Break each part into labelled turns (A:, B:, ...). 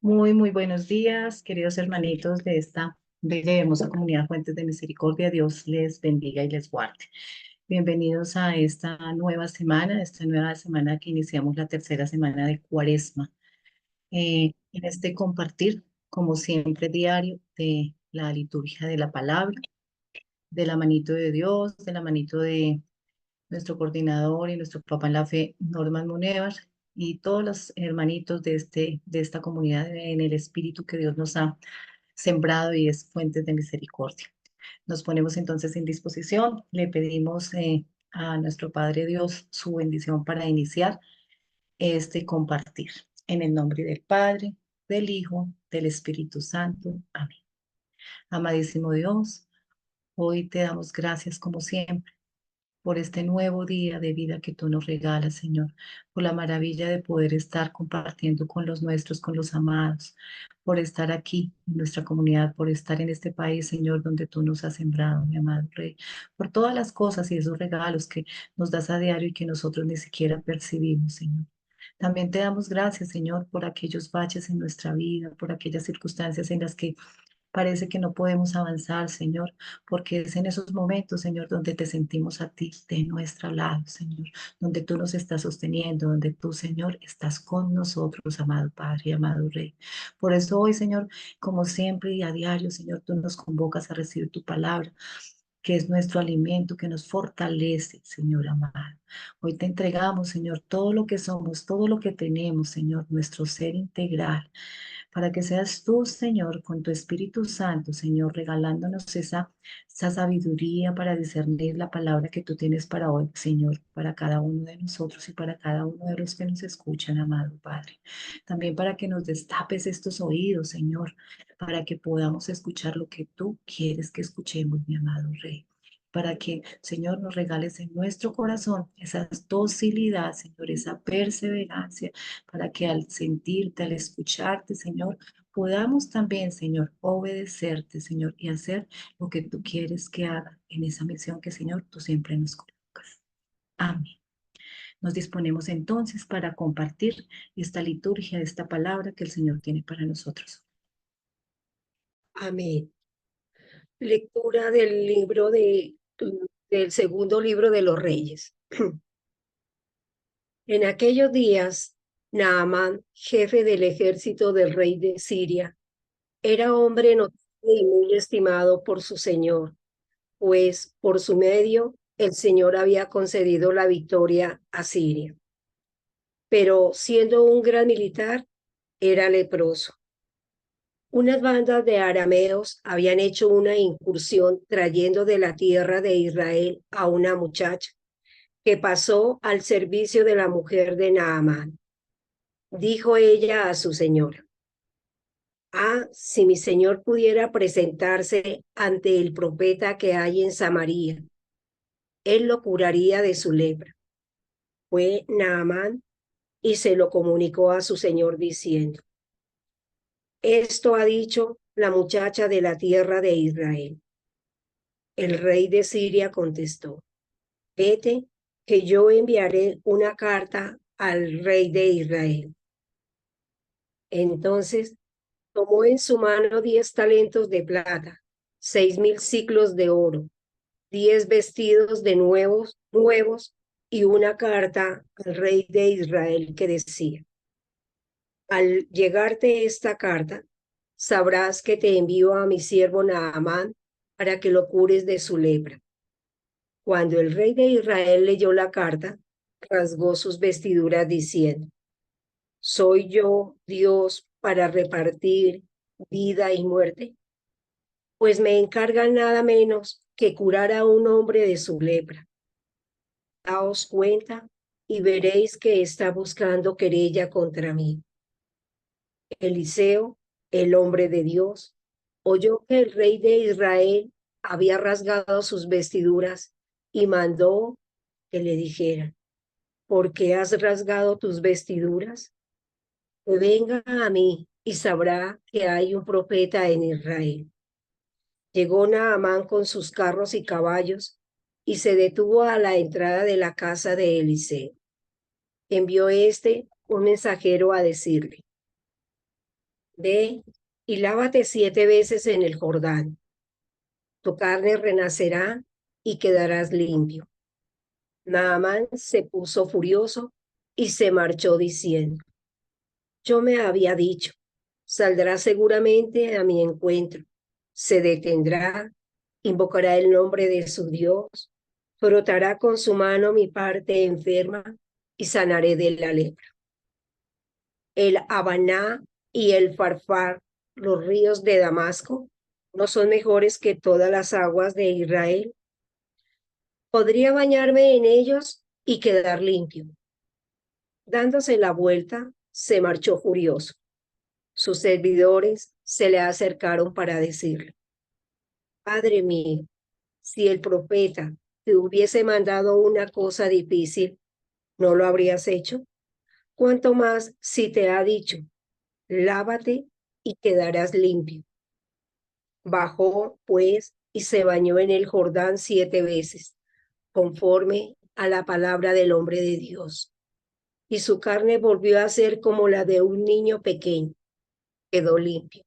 A: Muy buenos días, queridos hermanitos de esta bella y hermosa comunidad Fuentes de Misericordia. Dios les bendiga y les guarde. Bienvenidos a esta nueva semana que iniciamos la tercera semana de Cuaresma. En este compartir, como siempre, diario de la liturgia de la palabra, de la manito de Dios, de la manito de nuestro coordinador y nuestro papá en la fe, Norman Munevar, y todos los hermanitos de esta comunidad en el espíritu que Dios nos ha sembrado y es fuentes de misericordia. Nos ponemos entonces en disposición, le pedimos a nuestro Padre Dios su bendición para iniciar este compartir. En el nombre del Padre, del Hijo, del Espíritu Santo. Amén. Amadísimo Dios, hoy te damos gracias como siempre por este nuevo día de vida que tú nos regalas, Señor, por la maravilla de poder estar compartiendo con los nuestros, con los amados, por estar aquí en nuestra comunidad, por estar en este país, Señor, donde tú nos has sembrado, mi amado Rey, por todas las cosas y esos regalos que nos das a diario y que nosotros ni siquiera percibimos, Señor. También te damos gracias, Señor, por aquellos baches en nuestra vida, por aquellas circunstancias en las que parece que no podemos avanzar, Señor, porque es en esos momentos, Señor, donde te sentimos a ti de nuestro lado, Señor, donde tú nos estás sosteniendo, donde tú, Señor, estás con nosotros, amado Padre y amado Rey. Por eso hoy, Señor, como siempre y a diario, Señor, tú nos convocas a recibir tu palabra, que es nuestro alimento, que nos fortalece, Señor amado. Hoy te entregamos, Señor, todo lo que somos, todo lo que tenemos, Señor, nuestro ser integral, para que seas tú, Señor, con tu Espíritu Santo, Señor, regalándonos esa sabiduría para discernir la palabra que tú tienes para hoy, Señor, para cada uno de nosotros y para cada uno de los que nos escuchan, amado Padre. También para que nos destapes estos oídos, Señor, para que podamos escuchar lo que tú quieres que escuchemos, mi amado Rey. Para que, Señor, nos regales en nuestro corazón esa docilidad, Señor, esa perseverancia, para que al sentirte, al escucharte, Señor, podamos también, Señor, obedecerte, Señor, y hacer lo que tú quieres que haga en esa misión que, Señor, tú siempre nos colocas. Amén. Nos disponemos entonces para compartir esta liturgia, esta palabra que el Señor tiene para nosotros.
B: Amén. Lectura del segundo libro de los Reyes. En aquellos días, Naamán, jefe del ejército del rey de Siria, era hombre notable y muy estimado por su señor, pues por su medio el Señor había concedido la victoria a Siria. Pero siendo un gran militar, era leproso. Unas bandas de arameos habían hecho una incursión trayendo de la tierra de Israel a una muchacha que pasó al servicio de la mujer de Naamán. Dijo ella a su señora: Ah, si mi señor pudiera presentarse ante el profeta que hay en Samaria, él lo curaría de su lepra. Fue Naamán y se lo comunicó a su señor diciendo: Esto ha dicho la muchacha de la tierra de Israel. El rey de Siria contestó: Vete, que yo enviaré una carta al rey de Israel. Entonces tomó en su mano 10 talentos de plata, 6.000 siclos de oro, 10 vestidos de nuevos y una carta al rey de Israel que decía: Al llegarte esta carta, sabrás que te envío a mi siervo Naamán para que lo cures de su lepra. Cuando el rey de Israel leyó la carta, rasgó sus vestiduras diciendo: ¿Soy yo Dios para repartir vida y muerte? Pues me encargan nada menos que curar a un hombre de su lepra. Daos cuenta y veréis que está buscando querella contra mí. Eliseo, el hombre de Dios, oyó que el rey de Israel había rasgado sus vestiduras y mandó que le dijeran: ¿Por qué has rasgado tus vestiduras? Que venga a mí y sabrá que hay un profeta en Israel. Llegó Naamán con sus carros y caballos y se detuvo a la entrada de la casa de Eliseo. Envió un mensajero a decirle: Ve y lávate 7 veces en el Jordán. Tu carne renacerá y quedarás limpio. Naamán se puso furioso y se marchó diciendo: Yo me había dicho, saldrá seguramente a mi encuentro, se detendrá, invocará el nombre de su Dios, frotará con su mano mi parte enferma y sanaré de la lepra. El Habaná y el Farfar, los ríos de Damasco, no son mejores que todas las aguas de Israel. Podría bañarme en ellos y quedar limpio. Dándose la vuelta, se marchó furioso. Sus servidores se le acercaron para decirle: Padre mío, si el profeta te hubiese mandado una cosa difícil, ¿no lo habrías hecho? Cuanto más si te ha dicho: lávate y quedarás limpio. Bajó, pues, y se bañó en el Jordán 7 veces, conforme a la palabra del hombre de Dios. Y su carne volvió a ser como la de un niño pequeño. Quedó limpio.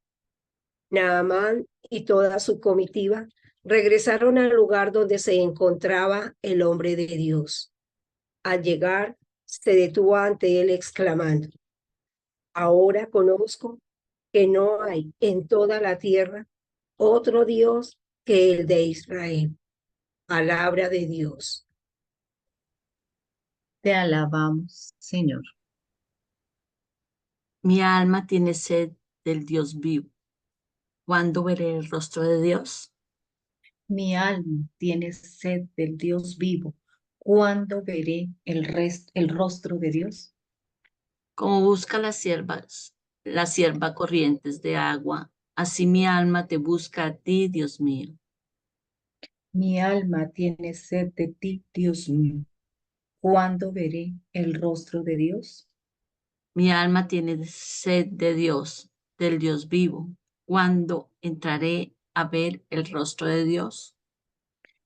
B: Naamán y toda su comitiva regresaron al lugar donde se encontraba el hombre de Dios. Al llegar, se detuvo ante él exclamando: Ahora conozco que no hay en toda la tierra otro Dios que el de Israel. Palabra de Dios.
A: Te alabamos, Señor.
C: Mi alma tiene sed del Dios vivo. ¿Cuándo veré el rostro de Dios?
A: Mi alma tiene sed del Dios vivo. ¿Cuándo veré el rostro de Dios?
C: Como busca la sierva corrientes de agua, así mi alma te busca a ti, Dios mío.
A: Mi alma tiene sed de ti, Dios mío. ¿Cuándo veré el rostro de Dios?
C: Mi alma tiene sed de Dios, del Dios vivo. ¿Cuándo entraré a ver el rostro de Dios?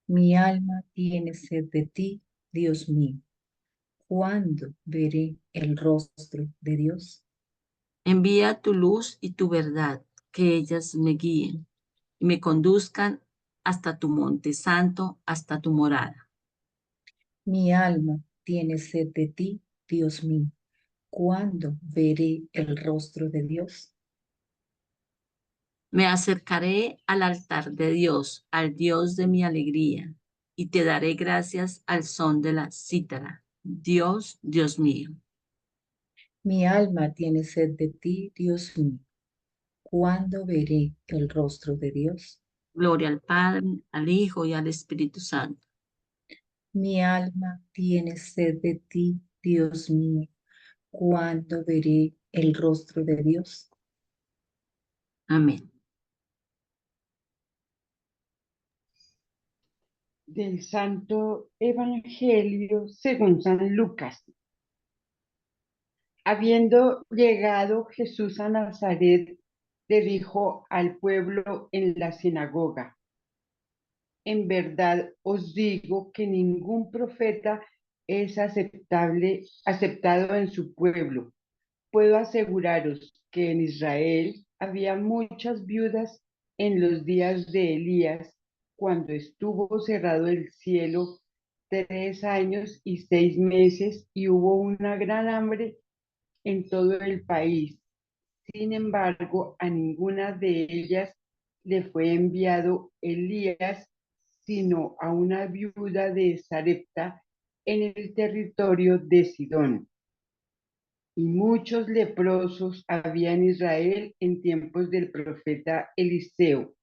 A: Mi alma tiene sed de ti, Dios mío. ¿Cuándo veré el rostro de Dios?
C: Envía tu luz y tu verdad, que ellas me guíen y me conduzcan hasta tu monte santo, hasta tu morada.
A: Mi alma tiene sed de ti, Dios mío. ¿Cuándo veré el rostro de Dios?
C: Me acercaré al altar de Dios, al Dios de mi alegría, y te daré gracias al son de la cítara. Dios, Dios mío.
A: Mi alma tiene sed de ti, Dios mío. ¿Cuándo veré el rostro de Dios?
C: Gloria al Padre, al Hijo y al Espíritu Santo.
A: Mi alma tiene sed de ti, Dios mío. ¿Cuándo veré el rostro de Dios?
C: Amén.
D: Del Santo Evangelio según San Lucas. Habiendo llegado Jesús a Nazaret, le dijo al pueblo en la sinagoga: En verdad os digo que ningún profeta es aceptado en su pueblo. Puedo aseguraros que en Israel había muchas viudas en los días de Elías, cuando estuvo cerrado el cielo 3 años y 6 meses y hubo una gran hambre en todo el país. Sin embargo, a ninguna de ellas le fue enviado Elías, sino a una viuda de Sarepta en el territorio de Sidón. Y muchos leprosos había en Israel en tiempos del profeta Eliseo.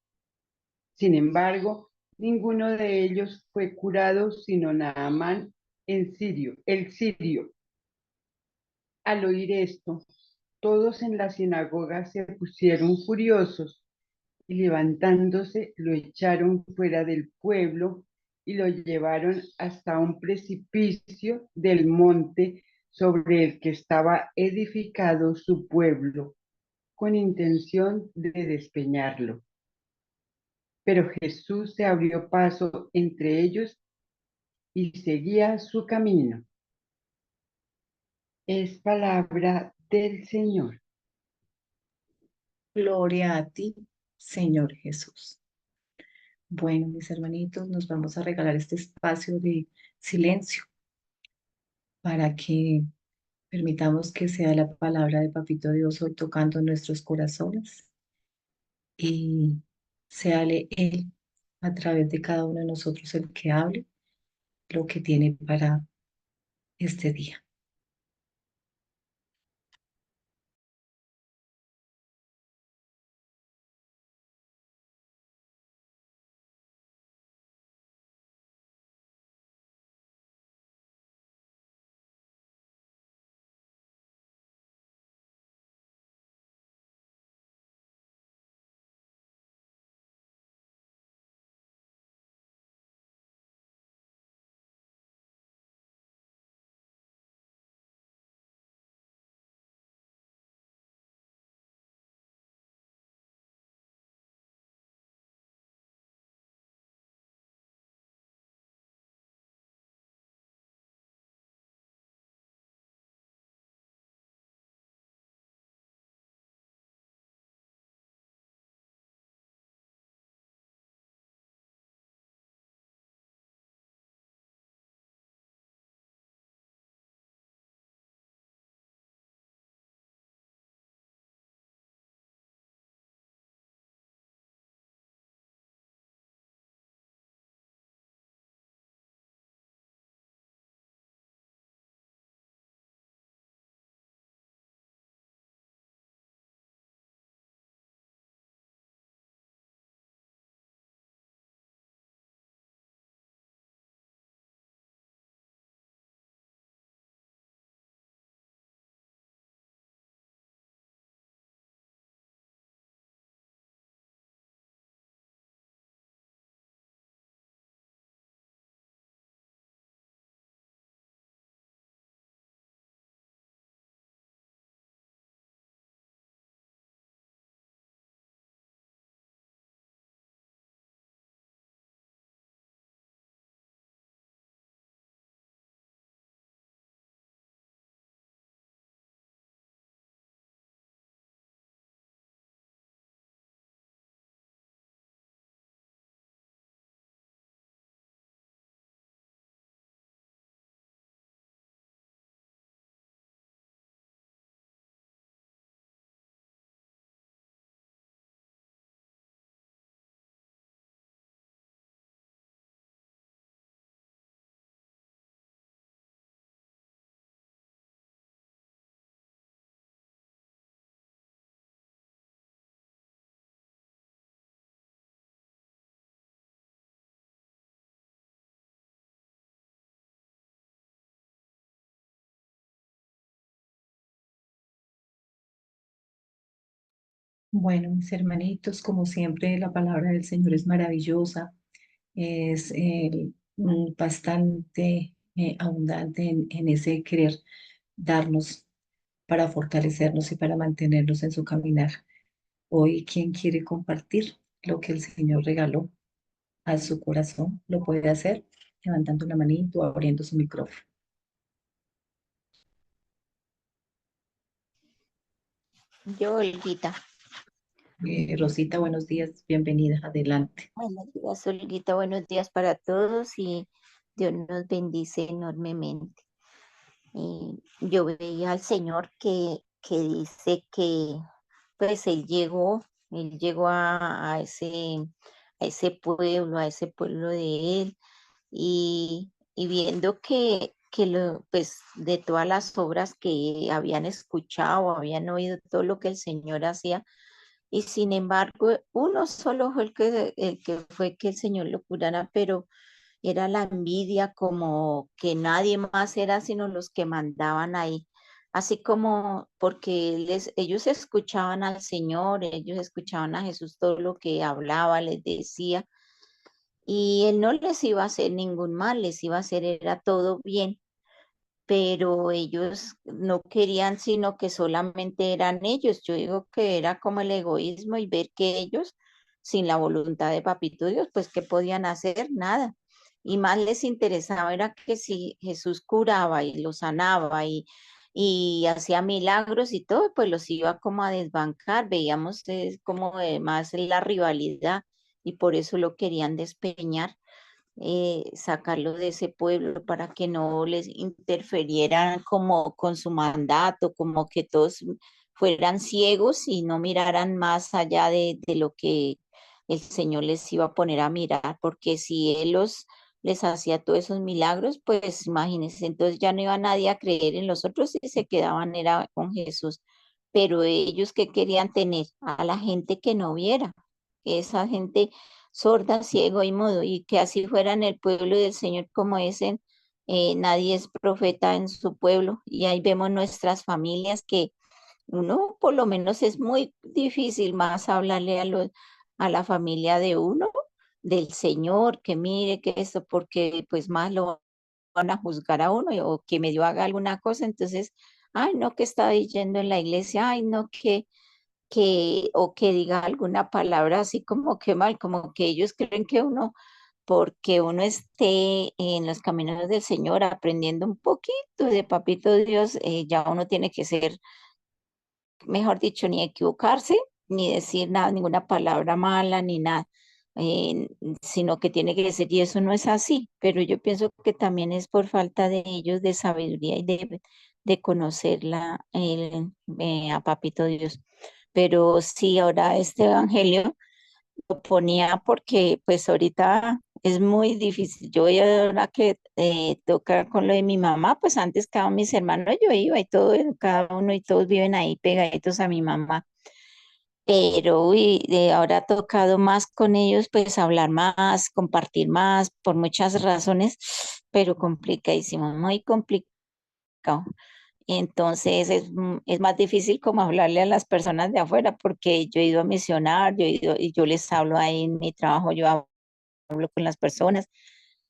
D: Sin embargo, ninguno de ellos fue curado, sino Naamán el sirio. Al oír esto, todos en la sinagoga se pusieron furiosos y levantándose lo echaron fuera del pueblo y lo llevaron hasta un precipicio del monte sobre el que estaba edificado su pueblo, con intención de despeñarlo. Pero Jesús se abrió paso entre ellos y seguía su camino. Es palabra del Señor.
A: Gloria a ti, Señor Jesús. Bueno, mis hermanitos, nos vamos a regalar este espacio de silencio para que permitamos que sea la palabra de Papito Dios hoy tocando nuestros corazones y séale Él a través de cada uno de nosotros el que hable lo que tiene para este día. Bueno, mis hermanitos, como siempre, la palabra del Señor es maravillosa, es bastante abundante en ese querer darnos para fortalecernos y para mantenernos en su caminar. Hoy, ¿quién quiere compartir lo que el Señor regaló a su corazón? Lo puede hacer levantando la manito o abriendo su micrófono.
E: Yo, Olguita.
A: Rosita, buenos días, bienvenida, adelante.
E: Buenos días, Olguita. Buenos días para todos y Dios nos bendice enormemente. Yo veía al Señor que dice que pues Él llegó a ese pueblo de Él y viendo pues de todas las obras que habían escuchado, habían oído todo lo que el Señor hacía, y sin embargo, uno solo fue el que fue que el Señor lo curara, pero era la envidia, como que nadie más era sino los que mandaban ahí. Así como porque ellos escuchaban al Señor, ellos escuchaban a Jesús todo lo que hablaba, les decía, y Él no les iba a hacer ningún mal, les iba a hacer, era todo bien, pero ellos no querían sino que solamente eran ellos. Yo digo que era como el egoísmo y ver que ellos, sin la voluntad de Papito Dios, pues ¿qué podían hacer? Nada. Y más les interesaba era que si Jesús curaba y los sanaba y hacía milagros y todo, pues los iba como a desbancar, veíamos como más la rivalidad y por eso lo querían despeñar, sacarlo de ese pueblo para que no les interferieran como con su mandato, como que todos fueran ciegos y no miraran más allá de lo que el Señor les iba a poner a mirar, porque si Él les hacía todos esos milagros, pues imagínense, entonces ya no iba nadie a creer en los otros y se quedaban era con Jesús. Pero ellos que querían tener a la gente que no viera, esa gente sorda, ciego y mudo, y que así fuera en el pueblo del Señor como dicen, nadie es profeta en su pueblo, y ahí vemos nuestras familias que uno por lo menos es muy difícil más hablarle a la familia de uno, del Señor, que mire que esto, porque pues más lo van a juzgar a uno o que medio haga alguna cosa, entonces, ay, no, que está diciendo en la iglesia, ay, no, o que diga alguna palabra así como que mal, como que ellos creen que uno, porque uno esté en los caminos del Señor aprendiendo un poquito de Papito Dios, ya uno tiene que ser, mejor dicho, ni equivocarse, ni decir nada, ninguna palabra mala, ni nada, eh, sino que tiene que ser, y eso no es así, pero yo pienso que también es por falta de ellos de sabiduría y de conocer a Papito Dios. Pero sí, ahora este evangelio lo ponía porque pues ahorita es muy difícil. Yo voy a la que toca con lo de mi mamá, pues antes cada mis hermanos yo iba y todo, cada uno y todos viven ahí pegaditos a mi mamá. Pero uy, ahora ha tocado más con ellos, pues hablar más, compartir más, por muchas razones, pero complicadísimo, muy complicado. Entonces es más difícil como hablarle a las personas de afuera porque yo he ido a misionar, yo he ido y yo les hablo ahí en mi trabajo, yo hablo con las personas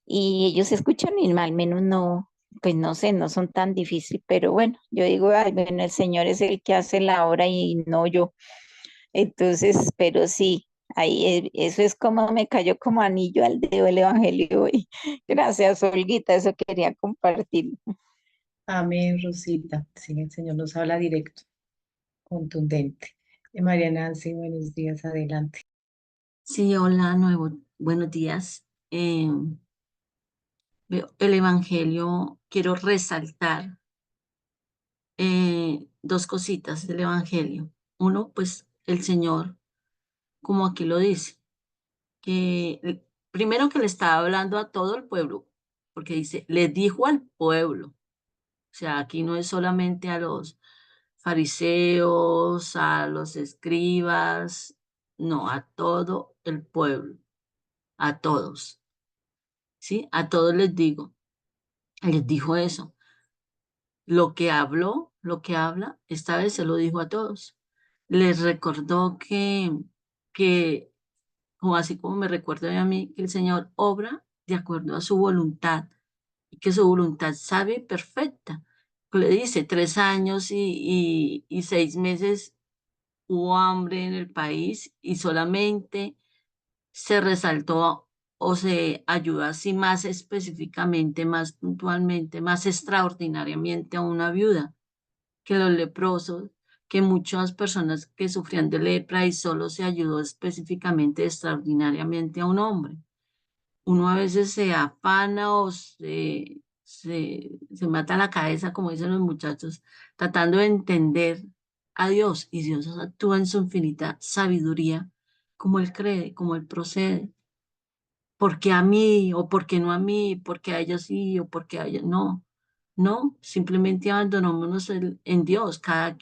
E: y ellos escuchan y al menos no, pues no sé, no son tan difíciles, pero bueno, yo digo, ay, bueno, el Señor es el que hace la obra y no yo. Entonces, pero sí, ahí eso es como me cayó como anillo al dedo el Evangelio y gracias, Olguita, eso quería compartir.
A: Amén, Rosita. Sí, el Señor nos habla directo, contundente. María Nancy, buenos días, adelante.
C: Sí, hola, buenos días. Veo el Evangelio, quiero resaltar dos cositas del Evangelio. Uno, pues el Señor, como aquí lo dice, que primero que le estaba hablando a todo el pueblo, porque dice, le dijo al pueblo. O sea, aquí no es solamente a los fariseos, a los escribas, no, a todo el pueblo, a todos, ¿sí? A todos les dijo eso. Lo que habló, lo que habla, esta vez se lo dijo a todos. Les recordó que como así como me recuerda a mí, que el Señor obra de acuerdo a su voluntad y que su voluntad sabe y perfecta. Le dice, 3 años y 6 meses hubo hambre en el país y solamente se resaltó o se ayudó así más específicamente, más puntualmente, más extraordinariamente a una viuda que los leprosos, que muchas personas que sufrían de lepra y solo se ayudó específicamente, extraordinariamente a un hombre. Uno a veces se afana o se mata la cabeza, como dicen los muchachos, tratando de entender a Dios y Dios actúa en su infinita sabiduría, como Él cree, como Él procede. ¿Por qué a mí? ¿O por qué no a mí? ¿Por qué a ellos sí? ¿O por qué a ellos no? No, simplemente abandonémonos en Dios. Cada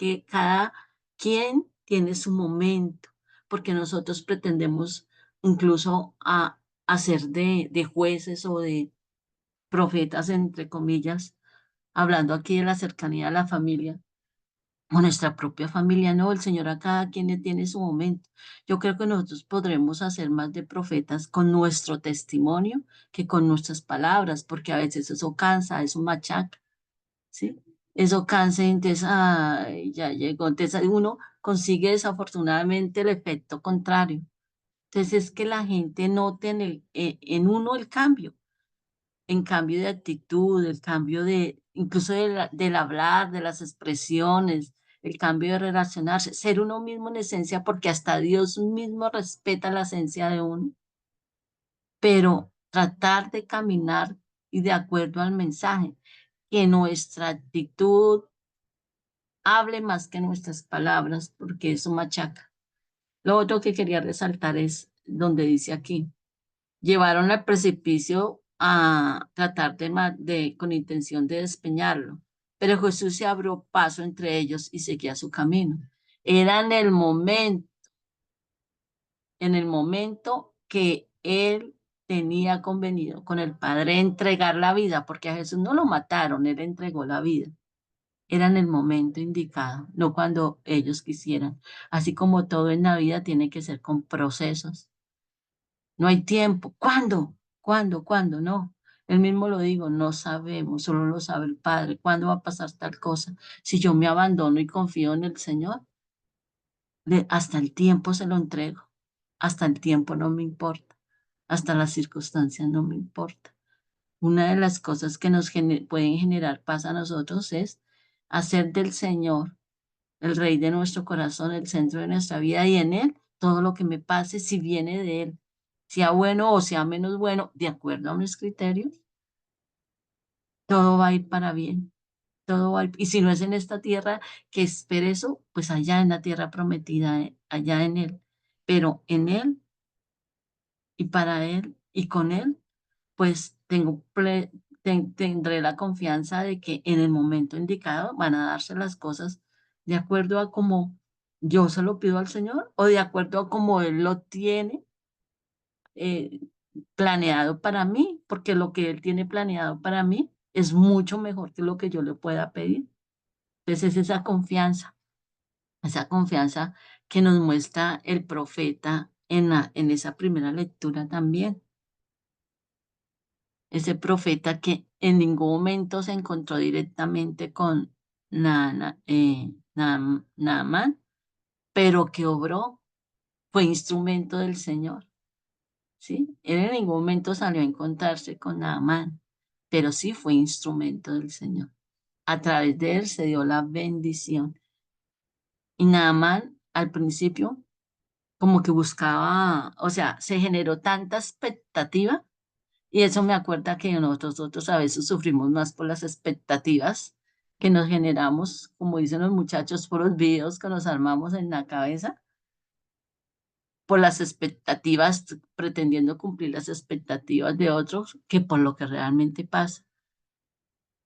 C: quien tiene su momento, porque nosotros pretendemos incluso a hacer de jueces o de profetas, entre comillas, hablando aquí de la cercanía a la familia o nuestra propia familia, no, el Señor a cada quien le tiene su momento. Yo creo que nosotros podremos hacer más de profetas con nuestro testimonio que con nuestras palabras, porque a veces eso cansa, eso machaca, ¿sí? Eso cansa y entonces, ay, ya llegó. Entonces uno consigue desafortunadamente el efecto contrario. Entonces es que la gente note en uno el cambio de actitud, el cambio incluso del hablar, de las expresiones, el cambio de relacionarse, ser uno mismo en esencia, porque hasta Dios mismo respeta la esencia de uno, pero tratar de caminar y de acuerdo al mensaje, que nuestra actitud hable más que nuestras palabras, porque eso machaca. Lo otro que quería resaltar es donde dice aquí, llevaron al precipicio a tratar con intención de despeñarlo, pero Jesús se abrió paso entre ellos y seguía su camino. Era en el momento que él tenía convenido con el Padre entregar la vida, porque a Jesús no lo mataron, él entregó la vida. Era en el momento indicado, no cuando ellos quisieran. Así como todo en la vida tiene que ser con procesos. No hay tiempo. ¿Cuándo? ¿Cuándo? ¿Cuándo? No. Él mismo lo digo, no sabemos, solo lo sabe el Padre. ¿Cuándo va a pasar tal cosa? Si yo me abandono y confío en el Señor, hasta el tiempo se lo entrego. Hasta el tiempo no me importa. Hasta las circunstancias no me importa. Una de las cosas que nos pueden generar paz a nosotros es hacer del Señor el Rey de nuestro corazón, el centro de nuestra vida, y en Él todo lo que me pase, si viene de Él, sea bueno o sea menos bueno, de acuerdo a mis criterios, todo va a ir para bien. Todo va a ir, y si no es en esta tierra que espere eso, pues allá en la tierra prometida, allá en Él. Pero en Él y para Él y con Él, pues tendré la confianza de que en el momento indicado van a darse las cosas de acuerdo a cómo yo se lo pido al Señor o de acuerdo a cómo Él lo tiene eh, planeado para mí, porque lo que Él tiene planeado para mí es mucho mejor que lo que yo le pueda pedir. Entonces es esa confianza que nos muestra el profeta en esa primera lectura también. Ese profeta que en ningún momento se encontró directamente con Naamán, pero que obró, fue instrumento del Señor, ¿sí? Él en ningún momento salió a encontrarse con Naamán, pero sí fue instrumento del Señor. A través de él se dio la bendición. Y Naamán, al principio, como que buscaba, o sea, se generó tanta expectativa. Y eso me acuerda que nosotros a veces sufrimos más por las expectativas que nos generamos, como dicen los muchachos, por los videos que nos armamos en la cabeza, por las expectativas, pretendiendo cumplir las expectativas de otros, que por lo que realmente pasa.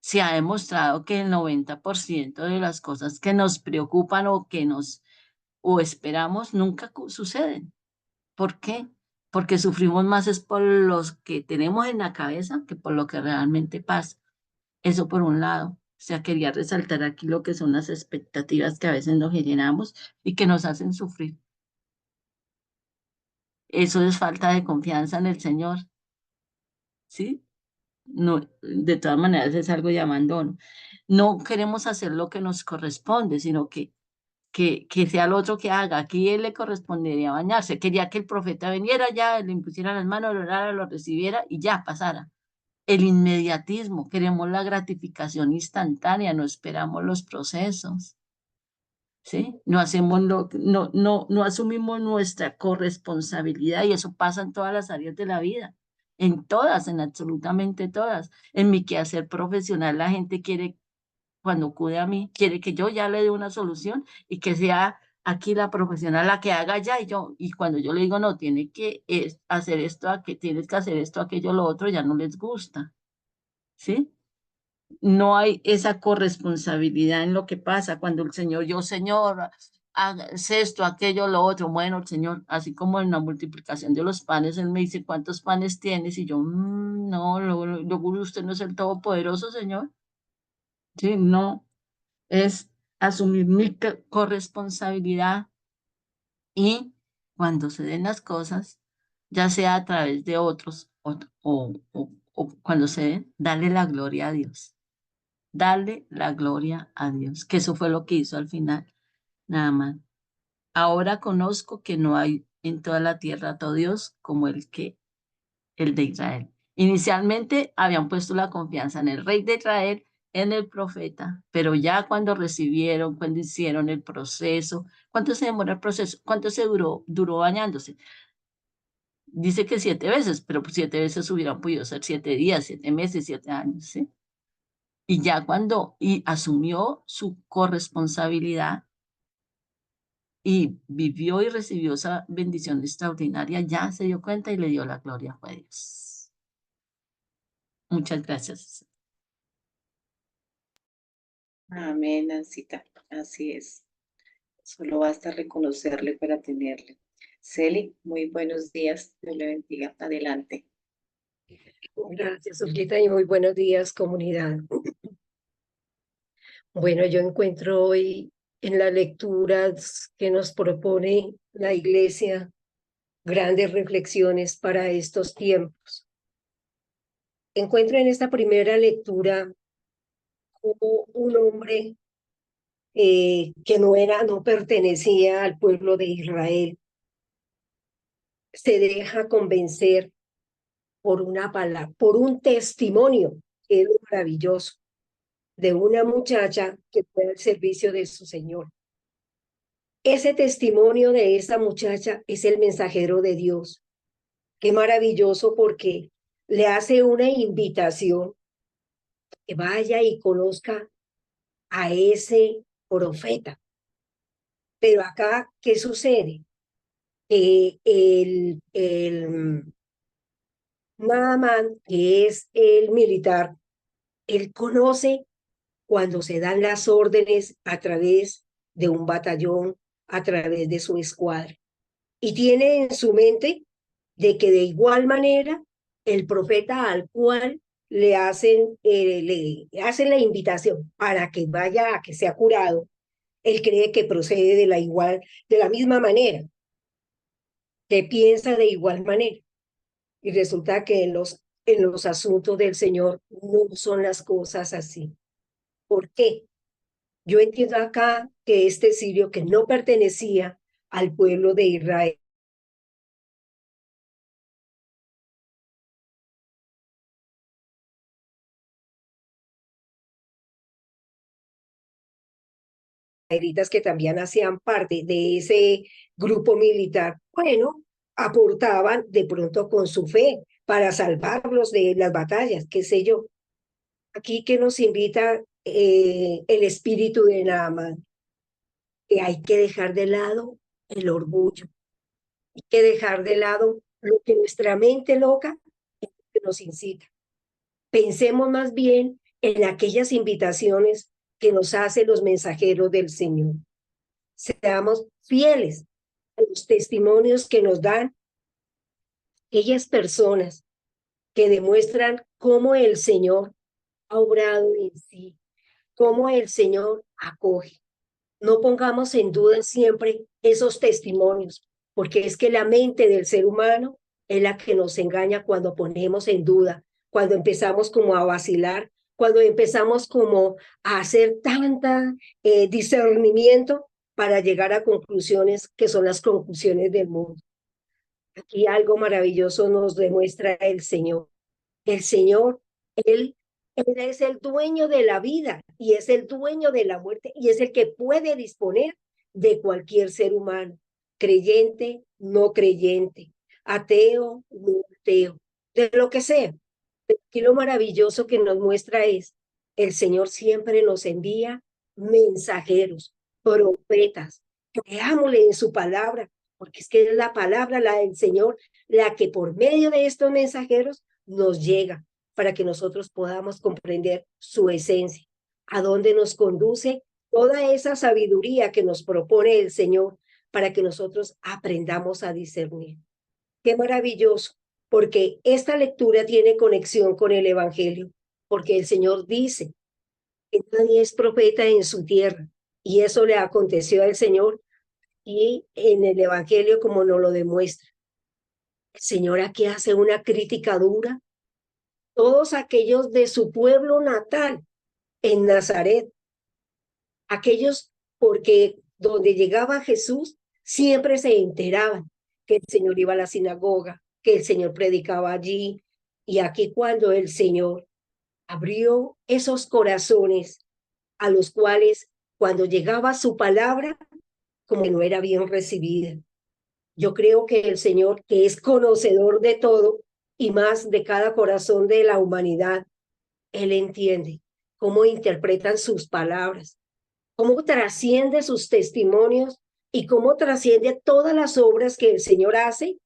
C: Se ha demostrado que el 90% de las cosas que nos preocupan o esperamos nunca suceden. ¿Por qué? Porque sufrimos más es por los que tenemos en la cabeza que por lo que realmente pasa. Eso por un lado. O sea, quería resaltar aquí lo que son las expectativas que a veces nos generamos y que nos hacen sufrir. Eso es falta de confianza en el Señor, ¿sí? No, de todas maneras es algo de abandono. No queremos hacer lo que nos corresponde, sino que sea el otro que haga. Aquí él le correspondería bañarse. Quería que el profeta viniera ya, le impusiera las manos, lo orara, lo recibiera y ya pasara. El inmediatismo, queremos la gratificación instantánea, no esperamos los procesos, ¿sí? No hacemos no asumimos nuestra corresponsabilidad y eso pasa en todas las áreas de la vida, en todas, en absolutamente todas. En mi quehacer profesional, la gente quiere, cuando acude a mí, quiere que yo ya le dé una solución y que sea aquí la profesional la que haga ya y cuando yo le digo, no, tiene que hacer esto, tienes que hacer esto, aquello, lo otro, ya no les gusta. ¿Sí? No hay esa corresponsabilidad en lo que pasa cuando el Señor, Señor, haz esto, aquello, lo otro. Bueno, el Señor, así como en la multiplicación de los panes, Él me dice, ¿cuántos panes tienes? Y yo, no, luego usted no es el Todopoderoso, Señor. Sí, no, es asumir mi corresponsabilidad y cuando se den las cosas, ya sea a través de otros o cuando se den, darle la gloria a Dios. Darle la gloria a Dios, que eso fue lo que hizo al final, nada más. Ahora conozco que no hay en toda la tierra otro Dios como el de Israel. Inicialmente habían puesto la confianza en el rey de Israel en el profeta, pero ya cuando recibieron, cuando hicieron el proceso, ¿cuánto se demora el proceso? ¿Cuánto se duró bañándose? Dice que 7 veces, pero pues 7 veces hubieran podido ser 7 días, 7 meses, 7 años, ¿sí? Y ya y asumió su corresponsabilidad y vivió y recibió esa bendición extraordinaria, ya se dio cuenta y le dio la gloria a Dios. Muchas gracias.
A: Amén, Nancita. Así es. Solo basta reconocerle para tenerle. Celi, muy buenos días. Dios le bendiga. Adelante.
B: Gracias, Olguita, y muy buenos días, comunidad. Bueno, yo encuentro hoy en las lecturas que nos propone la Iglesia grandes reflexiones para estos tiempos. Encuentro en esta primera lectura como un hombre que no pertenecía al pueblo de Israel, se deja convencer por una palabra, por un testimonio que es maravilloso de una muchacha que fue al servicio de su Señor. Ese testimonio de esa muchacha es el mensajero de Dios. Qué maravilloso, porque le hace una invitación que vaya y conozca a ese profeta. Pero acá, ¿qué sucede? El Naamán, que es el militar, él conoce cuando se dan las órdenes a través de un batallón, a través de su escuadra. Y tiene en su mente de que de igual manera el profeta al cual le hacen la invitación para que vaya a que sea curado, él cree que procede de la misma manera, que piensa de igual manera. Y resulta que en los asuntos del Señor no son las cosas así. ¿Por qué? Yo entiendo acá que este sirio, que no pertenecía al pueblo de Israel, que también hacían parte de ese grupo militar, bueno, aportaban de pronto con su fe para salvarlos de las batallas, qué sé yo. Aquí que nos invita el espíritu de Naamán, que hay que dejar de lado el orgullo, hay que dejar de lado lo que nuestra mente loca nos incita. Pensemos más bien en aquellas invitaciones que nos hacen los mensajeros del Señor. Seamos fieles a los testimonios que nos dan aquellas personas que demuestran cómo el Señor ha obrado en sí, cómo el Señor acoge. No pongamos en duda siempre esos testimonios, porque es que la mente del ser humano es la que nos engaña cuando ponemos en duda, cuando empezamos como a vacilar, cuando empezamos como a hacer tanta discernimiento para llegar a conclusiones que son las conclusiones del mundo. Aquí algo maravilloso nos demuestra el Señor. El Señor, Él es el dueño de la vida y es el dueño de la muerte y es el que puede disponer de cualquier ser humano, creyente, no creyente, ateo, no ateo, de lo que sea. Pero aquí lo maravilloso que nos muestra es, el Señor siempre nos envía mensajeros, profetas. Creámosle en su palabra, porque es que es la palabra, la del Señor, la que por medio de estos mensajeros nos llega para que nosotros podamos comprender su esencia, a dónde nos conduce toda esa sabiduría que nos propone el Señor para que nosotros aprendamos a discernir. Qué maravilloso, porque esta lectura tiene conexión con el Evangelio, porque el Señor dice que nadie es profeta en su tierra, y eso le aconteció al Señor, y en el Evangelio como nos lo demuestra. El Señor aquí hace una crítica dura. Todos aquellos de su pueblo natal en Nazaret, aquellos porque donde llegaba Jesús siempre se enteraban que el Señor iba a la sinagoga, que el Señor predicaba allí, y aquí cuando el Señor abrió esos corazones a los cuales cuando llegaba su palabra, como que no era bien recibida. Yo creo que el Señor, que es conocedor de todo y más de cada corazón de la humanidad, Él entiende cómo interpretan sus palabras, cómo trasciende sus testimonios y cómo trasciende todas las obras que el Señor hace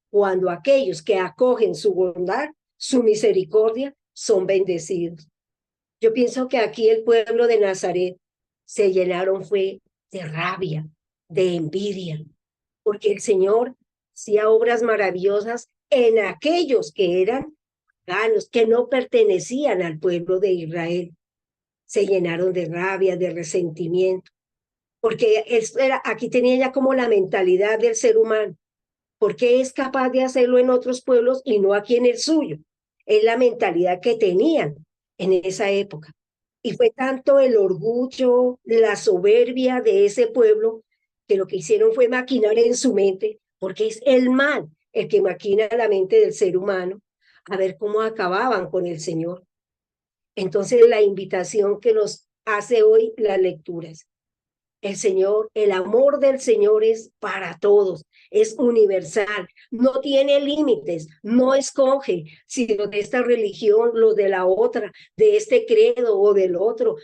B: cuando aquellos que acogen su bondad, su misericordia, son bendecidos. Yo pienso que aquí el pueblo de Nazaret se llenaron fue de rabia, de envidia, porque el Señor hacía obras maravillosas en aquellos que eran paganos, que no pertenecían al pueblo de Israel. Se llenaron de rabia, de resentimiento, porque aquí tenía ya como la mentalidad del ser humano. ¿Por qué es capaz de hacerlo en otros pueblos y no aquí en el suyo? Es la mentalidad que tenían en esa época. Y fue tanto el orgullo, la soberbia de ese pueblo, que lo que hicieron fue maquinar en su mente, porque es el mal el que maquina la mente del ser humano, a ver cómo acababan con el Señor. Entonces, la invitación que nos hace hoy las lecturas. El Señor, el amor del Señor es para todos, es universal, no tiene límites, no escoge si los de esta religión, los de la otra, de este credo o del otro.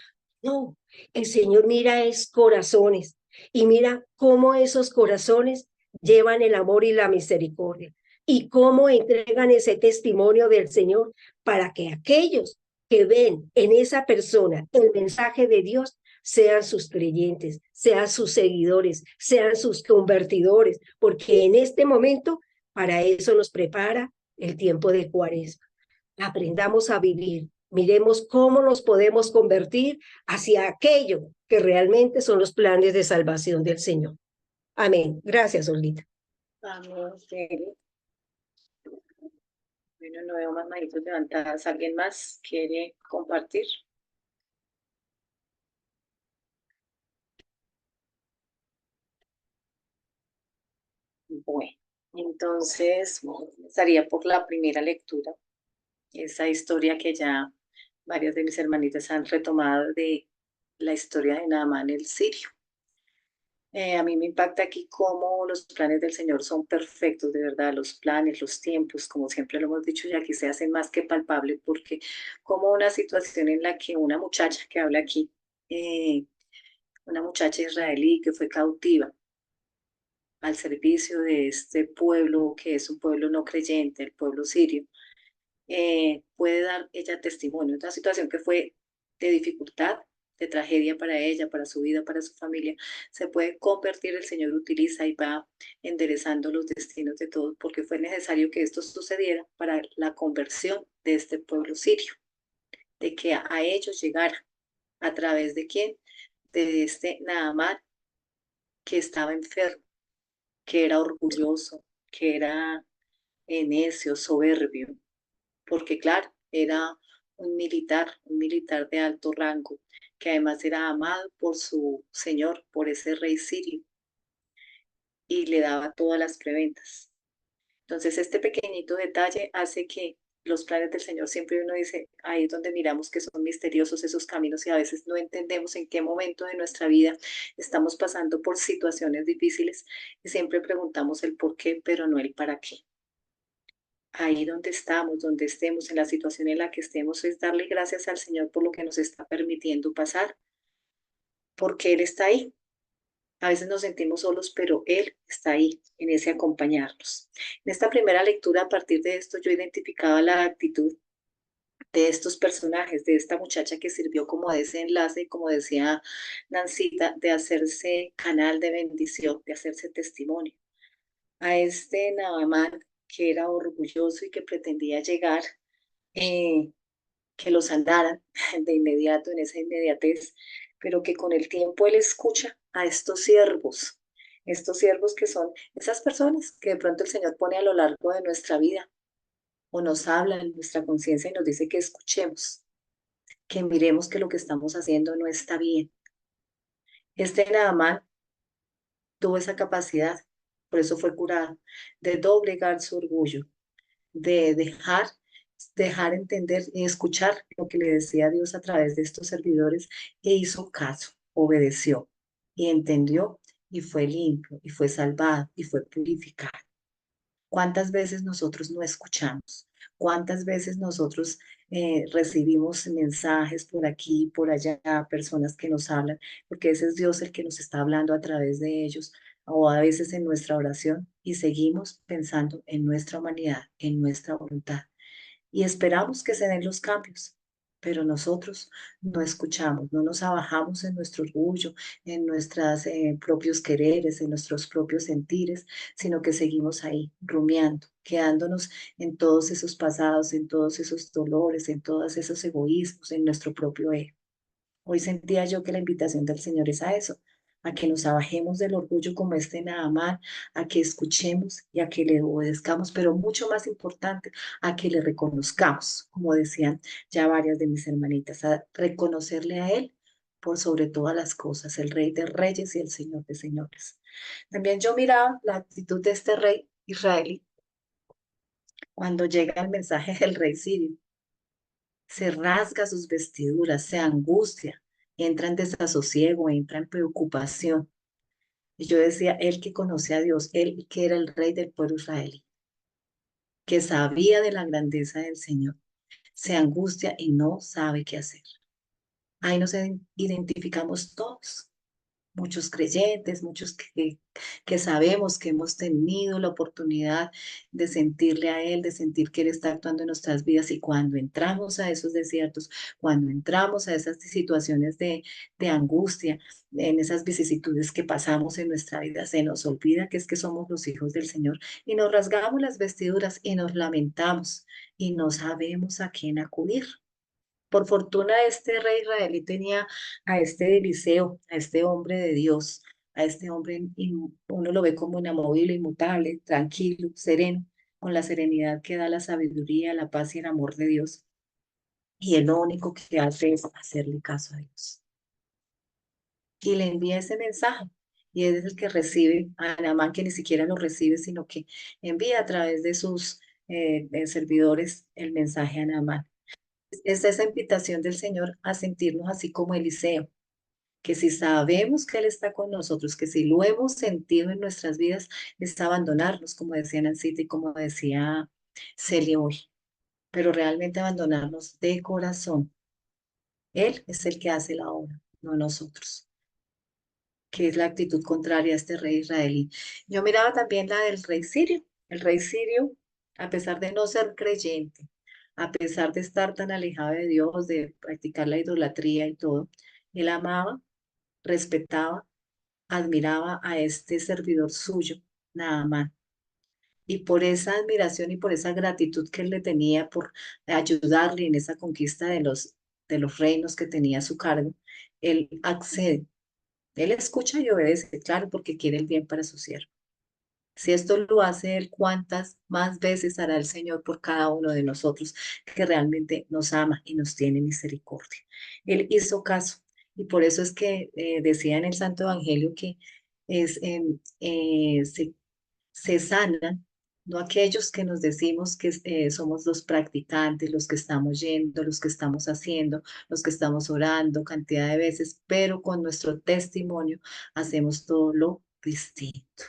B: No, el Señor mira es corazones y mira cómo esos corazones llevan el amor y la misericordia y cómo entregan ese testimonio del Señor para que aquellos que ven en esa persona el mensaje de Dios sean sus creyentes, sean sus seguidores, sean sus convertidores, porque en este momento para eso nos prepara el tiempo de Cuaresma. Aprendamos a vivir, miremos cómo nos podemos convertir hacia aquello que realmente son los planes de salvación del Señor. Amén. Gracias, Olita.
A: Amén. Bueno, no veo más manitos levantadas. ¿Alguien más quiere compartir? Bueno, entonces estaría por la primera lectura, esa historia que ya varios de mis hermanitas han retomado de la historia de Naamán el sirio. A mí me impacta aquí cómo los planes del Señor son perfectos, de verdad, los planes, los tiempos, como siempre lo hemos dicho, y aquí se hacen más que palpables, porque como una situación en la que una muchacha que habla aquí, una muchacha israelí que fue cautiva al servicio de este pueblo que es un pueblo no creyente, el pueblo sirio, puede dar ella testimonio. Una situación que fue de dificultad, de tragedia para ella, para su vida, para su familia, se puede convertir, el Señor utiliza y va enderezando los destinos de todos, porque fue necesario que esto sucediera para la conversión de este pueblo sirio, de que a ellos llegara. ¿A través de quién? De este Naamán que estaba enfermo, que era orgulloso, que era necio, soberbio, porque claro, era un militar de alto rango, que además era amado por su señor, por ese rey sirio, y le daba todas las preventas. Entonces, este pequeñito detalle hace que los planes del Señor siempre uno dice, ahí es donde miramos que son misteriosos esos caminos y a veces no entendemos en qué momento de nuestra vida estamos pasando por situaciones difíciles y siempre preguntamos el por qué, pero no el para qué. Ahí donde estamos, donde estemos, en la situación en la que estemos, es darle gracias al Señor por lo que nos está permitiendo pasar, porque Él está ahí. A veces nos sentimos solos, pero Él está ahí, en ese acompañarnos. En esta primera lectura, a partir de esto, yo identificaba la actitud de estos personajes, de esta muchacha que sirvió como ese enlace, como decía Nancita, de hacerse canal de bendición, de hacerse testimonio. A este Naamán que era orgulloso y que pretendía llegar, eh, que los andaran de inmediato, en esa inmediatez, pero que con el tiempo él escucha a estos siervos que son esas personas que de pronto el Señor pone a lo largo de nuestra vida o nos habla en nuestra conciencia y nos dice que escuchemos, que miremos que lo que estamos haciendo no está bien. Este Naamán tuvo esa capacidad, por eso fue curado, de doblegar su orgullo, de dejar dejar entender y escuchar lo que le decía Dios a través de estos servidores, e hizo caso, obedeció y entendió y fue limpio y fue salvado y fue purificado. ¿Cuántas veces nosotros no escuchamos? ¿Cuántas veces nosotros recibimos mensajes por aquí, por allá, personas que nos hablan? Porque ese es Dios el que nos está hablando a través de ellos, o a veces en nuestra oración, y seguimos pensando en nuestra humanidad, en nuestra voluntad y esperamos que se den los cambios, pero nosotros no escuchamos, no nos abajamos en nuestro orgullo, en nuestros propios quereres, en nuestros propios sentires, sino que seguimos ahí rumiando, quedándonos en todos esos pasados, en todos esos dolores, en todos esos egoísmos, en nuestro propio ego. Hoy sentía yo que la invitación del Señor es a eso, a que nos abajemos del orgullo como este Naamán, a que escuchemos y a que le obedezcamos, pero mucho más importante, a que le reconozcamos, como decían ya varias de mis hermanitas, a reconocerle a Él por sobre todas las cosas, el Rey de Reyes y el Señor de Señores. También yo miraba la actitud de este rey israelí cuando llega el mensaje del rey sirio. Se rasga sus vestiduras, se angustia, entra en desasosiego, entra en preocupación. Y yo decía, él que conoce a Dios, él que era el rey del pueblo israelí, que sabía de la grandeza del Señor, se angustia y no sabe qué hacer. Ahí nos identificamos todos. Muchos creyentes, muchos que sabemos que hemos tenido la oportunidad de sentirle a Él, de sentir que Él está actuando en nuestras vidas y cuando entramos a esos desiertos, cuando entramos a esas situaciones de angustia, en esas vicisitudes que pasamos en nuestra vida, se nos olvida que es que somos los hijos del Señor y nos rasgamos las vestiduras y nos lamentamos y no sabemos a quién acudir. Por fortuna, este rey israelí tenía a este Eliseo, a este hombre de Dios, a este hombre, uno lo ve como inamovible, inmutable, tranquilo, sereno, con la serenidad que da la sabiduría, la paz y el amor de Dios. Y él lo único que hace es hacerle caso a Dios. Y le envía ese mensaje. Y él es el que recibe a Naamán, que ni siquiera lo recibe, sino que envía a través de sus servidores el mensaje a Naamán. Es esa invitación del Señor a sentirnos así como Eliseo, que si sabemos que Él está con nosotros, que si lo hemos sentido en nuestras vidas, es abandonarnos, como decía Nancy y como decía Celia hoy, pero realmente abandonarnos de corazón. Él es el que hace la obra, no nosotros, que es la actitud contraria a este rey israelí. Yo miraba también la del rey sirio. El rey sirio, a pesar de no ser creyente, a pesar de estar tan alejado de Dios, de practicar la idolatría y todo, él amaba, respetaba, admiraba a este servidor suyo, Naamán. Y por esa admiración y por esa gratitud que él le tenía por ayudarle en esa conquista de los reinos que tenía a su cargo, él accede. Él escucha y obedece, claro, porque quiere el bien para su siervo. Si esto lo hace Él, ¿cuántas más veces hará el Señor por cada uno de nosotros que realmente nos ama y nos tiene misericordia? Él hizo caso y por eso es que decía en el Santo Evangelio que es, se sanan, no aquellos que nos decimos que somos los practicantes, los que estamos yendo, los que estamos haciendo, los que estamos orando cantidad de veces, pero con nuestro testimonio hacemos todo lo distinto.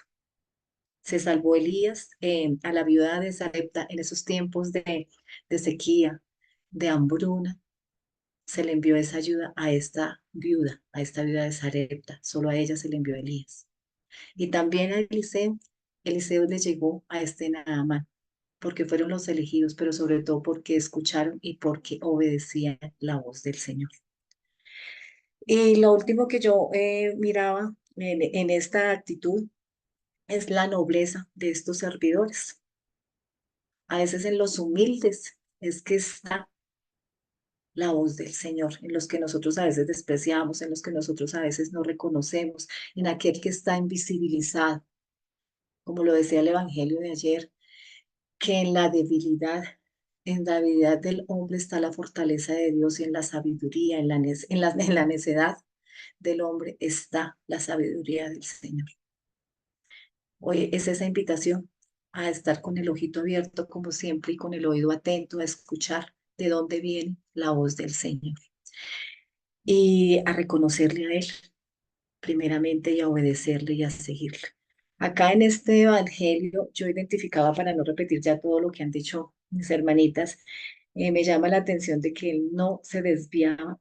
A: Se salvó Elías a la viuda de Sarepta en esos tiempos de sequía, de hambruna. Se le envió esa ayuda a esta viuda de Sarepta. Solo a ella se le envió Elías. Y también a Eliseo, Eliseo le llegó a este Naamán, porque fueron los elegidos, pero sobre todo porque escucharon y porque obedecían la voz del Señor. Y lo último que yo miraba en esta actitud es la nobleza de estos servidores. A veces en los humildes es que está la voz del Señor, en los que nosotros a veces despreciamos, en los que nosotros a veces no reconocemos, en aquel que está invisibilizado, como lo decía el Evangelio de ayer, que en la debilidad del hombre está la fortaleza de Dios y en la sabiduría, en la necedad del hombre está la sabiduría del Señor. Hoy es esa invitación a estar con el ojito abierto como siempre y con el oído atento a escuchar de dónde viene la voz del Señor y a reconocerle a Él primeramente y a obedecerle y a seguirle. Acá en este evangelio yo identificaba, para no repetir ya todo lo que han dicho mis hermanitas, me llama la atención de que él no se desviaba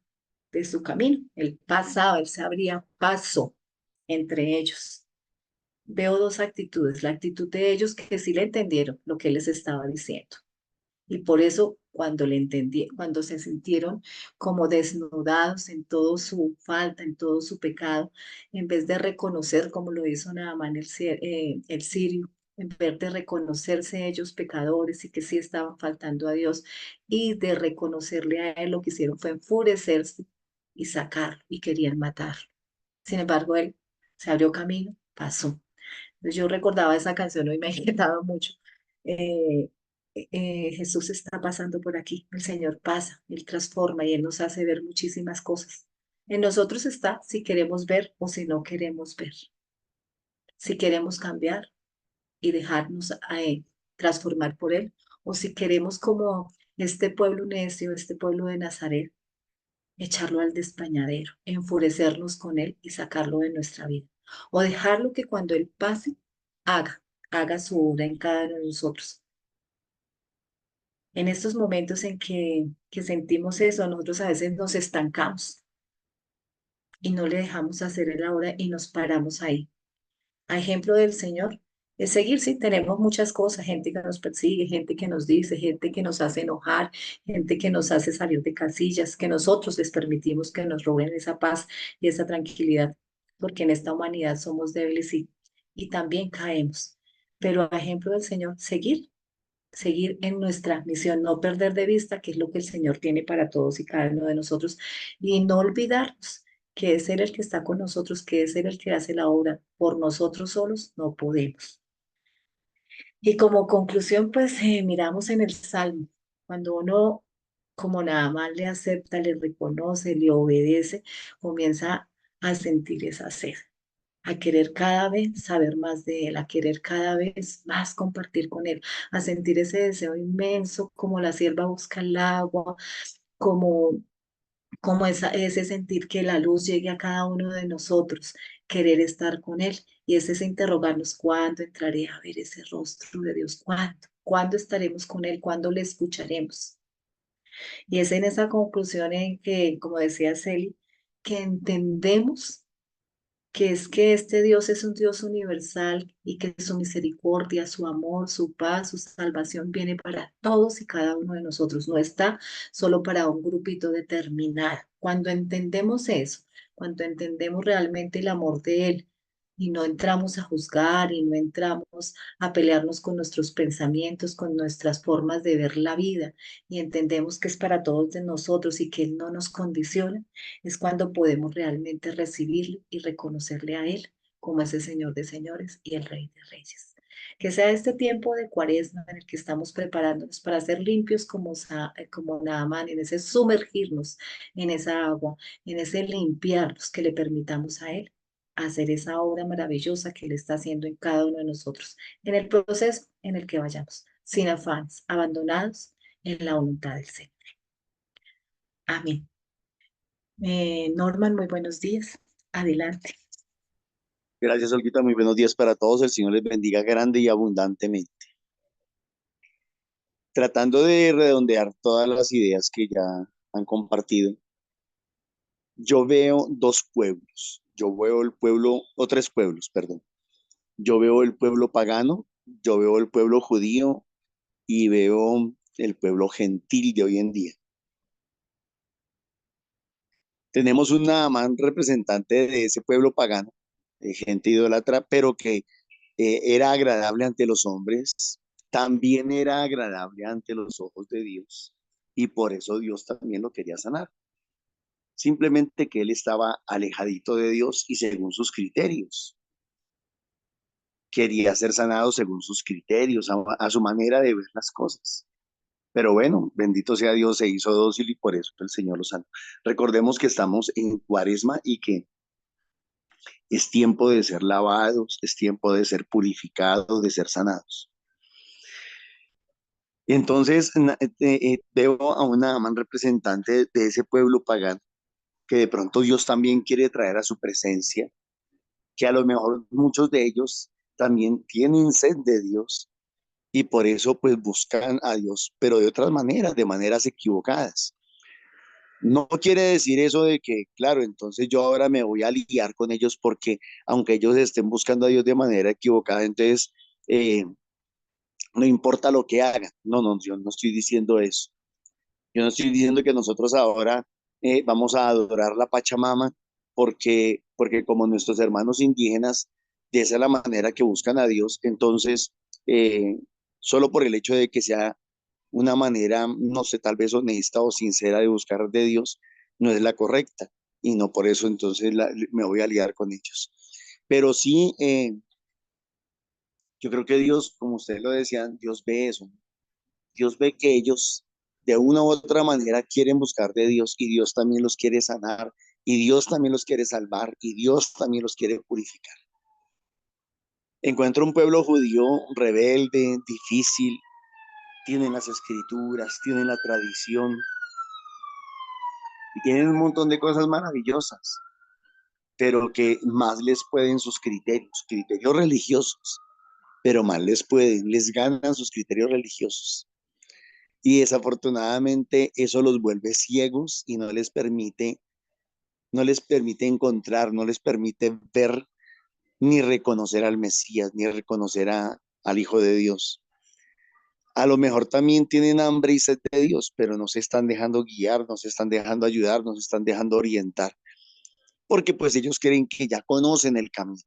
A: de su camino, él pasaba, él se abría paso entre ellos. Veo dos actitudes, la actitud de ellos que sí le entendieron lo que él les estaba diciendo y por eso cuando le entendí, cuando se sintieron como desnudados en todo su falta, en todo su pecado, en vez de reconocer como lo hizo Naamán el sirio, en vez de reconocerse ellos pecadores y que sí estaban faltando a Dios y de reconocerle a él, lo que hicieron fue enfurecerse y sacarlo y querían matarlo. Sin embargo, él se abrió camino, pasó. Entonces, yo recordaba esa canción, hoy me ha inquietado mucho. Eh, Jesús está pasando por aquí, el Señor pasa, Él transforma y Él nos hace ver muchísimas cosas. En nosotros está si queremos ver o si no queremos ver, si queremos cambiar y dejarnos transformar por Él, o si queremos como este pueblo necio, este pueblo de Nazaret, echarlo al despañadero, enfurecernos con Él y sacarlo de nuestra vida, o dejarlo que cuando Él pase, haga su obra en cada uno de nosotros. En estos momentos en que sentimos eso, nosotros a veces nos estancamos y no le dejamos hacer el ahora y nos paramos ahí. A ejemplo del Señor, es seguir, sí, tenemos muchas cosas, gente que nos persigue, gente que nos dice, gente que nos hace enojar, gente que nos hace salir de casillas, que nosotros les permitimos que nos roben esa paz y esa tranquilidad, porque en esta humanidad somos débiles y también caemos. Pero a ejemplo del Señor, seguir en nuestra misión, no perder de vista qué es lo que el Señor tiene para todos y cada uno de nosotros y no olvidarnos que es Él el que está con nosotros, que es Él el que hace la obra. Por nosotros solos no podemos. Y como conclusión, pues miramos en el Salmo, cuando uno como nada más le acepta, le reconoce, le obedece, comienza a sentir esa sed, a querer cada vez saber más de Él, a querer cada vez más compartir con Él, a sentir ese deseo inmenso, como la sierva busca el agua, como, como ese sentir que la luz llegue a cada uno de nosotros, querer estar con Él. Y es ese interrogarnos, ¿cuándo entraré a ver ese rostro de Dios? ¿Cuándo? ¿Cuándo estaremos con Él? ¿Cuándo le escucharemos? Y es en esa conclusión en que, como decía Celi, que entendemos que es que este Dios es un Dios universal y que su misericordia, su amor, su paz, su salvación viene para todos y cada uno de nosotros, no está solo para un grupito determinado. Cuando entendemos eso, cuando entendemos realmente el amor de Él y no entramos a juzgar y no entramos a pelearnos con nuestros pensamientos, con nuestras formas de ver la vida y entendemos que es para todos de nosotros y que Él no nos condiciona, es cuando podemos realmente recibirlo y reconocerle a Él como ese Señor de señores y el Rey de reyes. Que sea este tiempo de Cuaresma en el que estamos preparándonos para ser limpios como Naamán, en ese sumergirnos en esa agua, en ese limpiarnos, que le permitamos a Él hacer esa obra maravillosa que Él está haciendo en cada uno de nosotros, en el proceso en el que vayamos, sin afanes, abandonados en la voluntad del Señor. Amén. Norman, muy buenos días. Adelante.
F: Gracias, Olguita. Muy buenos días para todos. El Señor les bendiga grande y abundantemente. Tratando de redondear todas las ideas que ya han compartido, yo veo dos pueblos. Yo veo el pueblo, o tres pueblos, perdón. Yo veo el pueblo pagano, yo veo el pueblo judío y veo el pueblo gentil de hoy en día. Tenemos un Naamán representante de ese pueblo pagano, de gente idólatra, pero que era agradable ante los hombres, también era agradable ante los ojos de Dios y por eso Dios también lo quería sanar. Simplemente que él estaba alejadito de Dios y según sus criterios. Quería ser sanado según sus criterios, a su manera de ver las cosas. Pero bueno, bendito sea Dios, se hizo dócil y por eso el Señor lo sanó. Recordemos que estamos en Cuaresma y que es tiempo de ser lavados, es tiempo de ser purificados, de ser sanados. Y entonces veo a una Naamán representante de ese pueblo pagano, que de pronto Dios también quiere traer a su presencia, que a lo mejor muchos de ellos también tienen sed de Dios y por eso pues buscan a Dios, pero de otras maneras, de maneras equivocadas. No quiere decir eso de que, claro, entonces yo ahora me voy a lidiar con ellos porque aunque ellos estén buscando a Dios de manera equivocada, entonces no importa lo que hagan. No, no, yo no estoy diciendo eso. Yo no estoy diciendo que nosotros ahora vamos a adorar la Pachamama porque como nuestros hermanos indígenas, de esa es la manera que buscan a Dios, entonces eh, solo por el hecho de que sea una manera, no sé, tal vez honesta o sincera de buscar de Dios, no es la correcta. Y no por eso entonces me voy a liar con ellos. Pero sí, yo creo que Dios, como ustedes lo decían, Dios ve eso. Dios ve que ellos de una u otra manera quieren buscar de Dios y Dios también los quiere sanar y Dios también los quiere salvar y Dios también los quiere purificar. Encuentro un pueblo judío rebelde, difícil, tienen las escrituras, tienen la tradición y tienen un montón de cosas maravillosas, pero que más les pueden sus criterios, criterios religiosos, pero más les pueden, les ganan sus criterios religiosos. Y desafortunadamente eso los vuelve ciegos y no les permite encontrar, no les permite ver ni reconocer al Mesías, ni reconocer al Hijo de Dios. A lo mejor también tienen hambre y sed de Dios, pero no se están dejando guiar, no se están dejando ayudar, no se están dejando orientar, porque pues ellos creen que ya conocen el camino.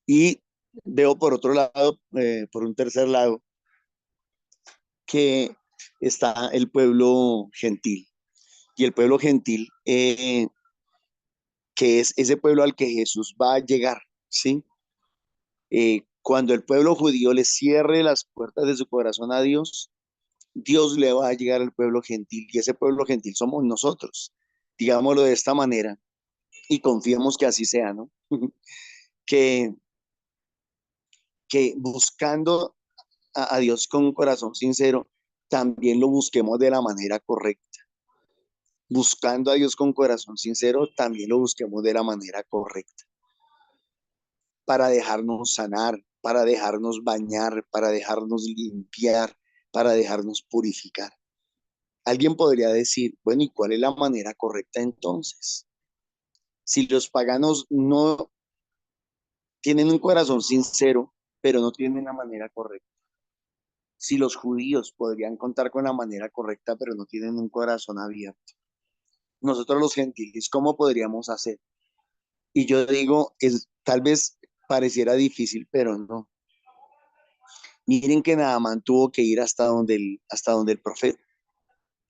F: Y veo por otro lado, por un tercer lado, que está el pueblo gentil. Y el pueblo gentil, que es ese pueblo al que Jesús va a llegar, ¿sí? Cuando el pueblo judío le cierre las puertas de su corazón a Dios, Dios le va a llegar al pueblo gentil y ese pueblo gentil somos nosotros. Digámoslo de esta manera y confiemos que así sea, ¿no? que, que buscando a Dios con un corazón sincero, también lo busquemos de la manera correcta. Buscando a Dios con corazón sincero, también lo busquemos de la manera correcta. Para dejarnos sanar, para dejarnos bañar, para dejarnos limpiar, para dejarnos purificar. Alguien podría decir, bueno, ¿y cuál es la manera correcta entonces? Si los paganos no tienen un corazón sincero, pero no tienen la manera correcta. Si los judíos podrían contar con la manera correcta, pero no tienen un corazón abierto. Nosotros los gentiles, ¿cómo podríamos hacer? Y yo digo, tal vez pareciera difícil, pero no. Miren que Naamán tuvo que ir hasta donde el profeta.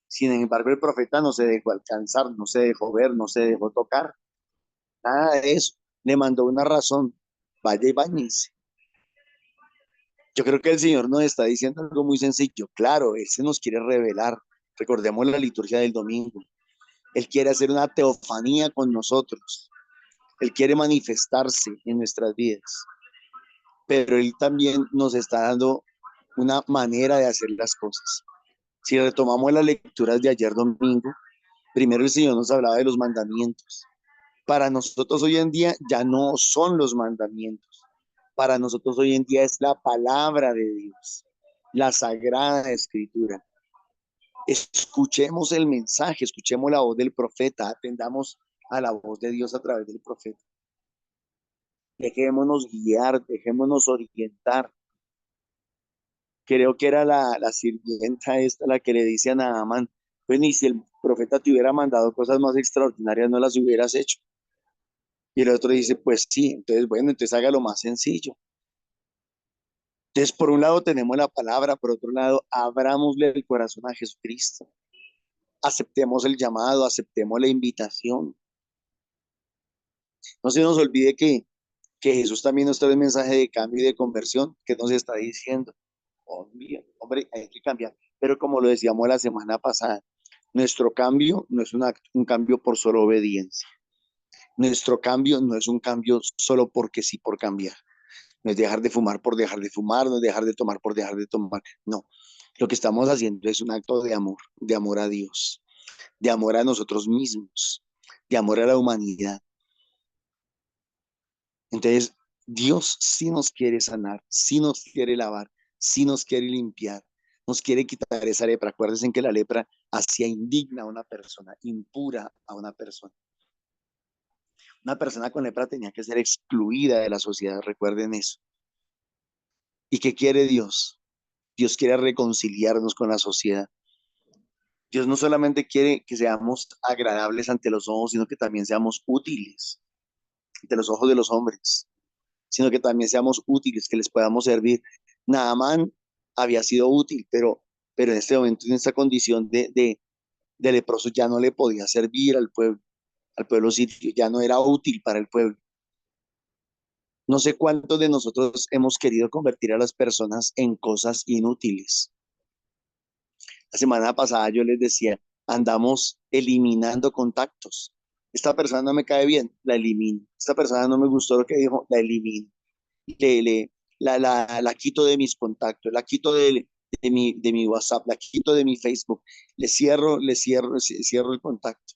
F: Sin embargo, el profeta no se dejó alcanzar, no se dejó ver, no se dejó tocar. Nada de eso. Le mandó una razón. Vaya y báñense. Yo creo que el Señor nos está diciendo algo muy sencillo. Claro, Él se nos quiere revelar. Recordemos la liturgia del domingo. Él quiere hacer una teofanía con nosotros. Él quiere manifestarse en nuestras vidas. Pero Él también nos está dando una manera de hacer las cosas. Si retomamos las lecturas de ayer domingo, primero el Señor nos hablaba de los mandamientos. Para nosotros hoy en día ya no son los mandamientos. Para nosotros hoy en día es la palabra de Dios, la sagrada escritura. Escuchemos el mensaje, escuchemos la voz del profeta, atendamos a la voz de Dios a través del profeta. Dejémonos guiar, dejémonos orientar. Creo que era la sirvienta esta la que le dice a Naamán, pues ni si el profeta te hubiera mandado cosas más extraordinarias no las hubieras hecho. Y el otro dice, pues sí, entonces bueno, entonces haga lo más sencillo. Entonces, por un lado tenemos la palabra, por otro lado, abramosle el corazón a Jesucristo. Aceptemos el llamado, aceptemos la invitación. No se nos olvide que Jesús también nos trae un mensaje de cambio y de conversión que nos está diciendo. Hombre, hay que cambiar. Pero como lo decíamos la semana pasada, nuestro cambio no es un cambio por solo obediencia. Nuestro cambio no es un cambio solo porque sí, por cambiar. No es dejar de fumar por dejar de fumar, no es dejar de tomar por dejar de tomar. No, lo que estamos haciendo es un acto de amor a Dios, de amor a nosotros mismos, de amor a la humanidad. Entonces, Dios sí nos quiere sanar, sí nos quiere lavar, sí nos quiere limpiar, nos quiere quitar esa lepra. Acuérdense que la lepra hacía indigna a una persona, impura a una persona. Una persona con lepra tenía que ser excluida de la sociedad, recuerden eso. ¿Y qué quiere Dios? Dios quiere reconciliarnos con la sociedad. Dios no solamente quiere que seamos agradables ante los ojos, sino que también seamos útiles ante los ojos de los hombres, sino que también seamos útiles, que les podamos servir. Naamán había sido útil, pero en este momento, en esta condición de leproso, ya no le podía servir al pueblo sirio, ya no era útil para el pueblo. No sé cuántos de nosotros hemos querido convertir a las personas en cosas inútiles. La semana pasada yo les decía, andamos eliminando contactos. Esta persona no me cae bien, la elimino. Esta persona no me gustó lo que dijo, la elimino. Le, la quito de mis contactos, la quito de mi WhatsApp, la quito de mi Facebook, cierro el contacto.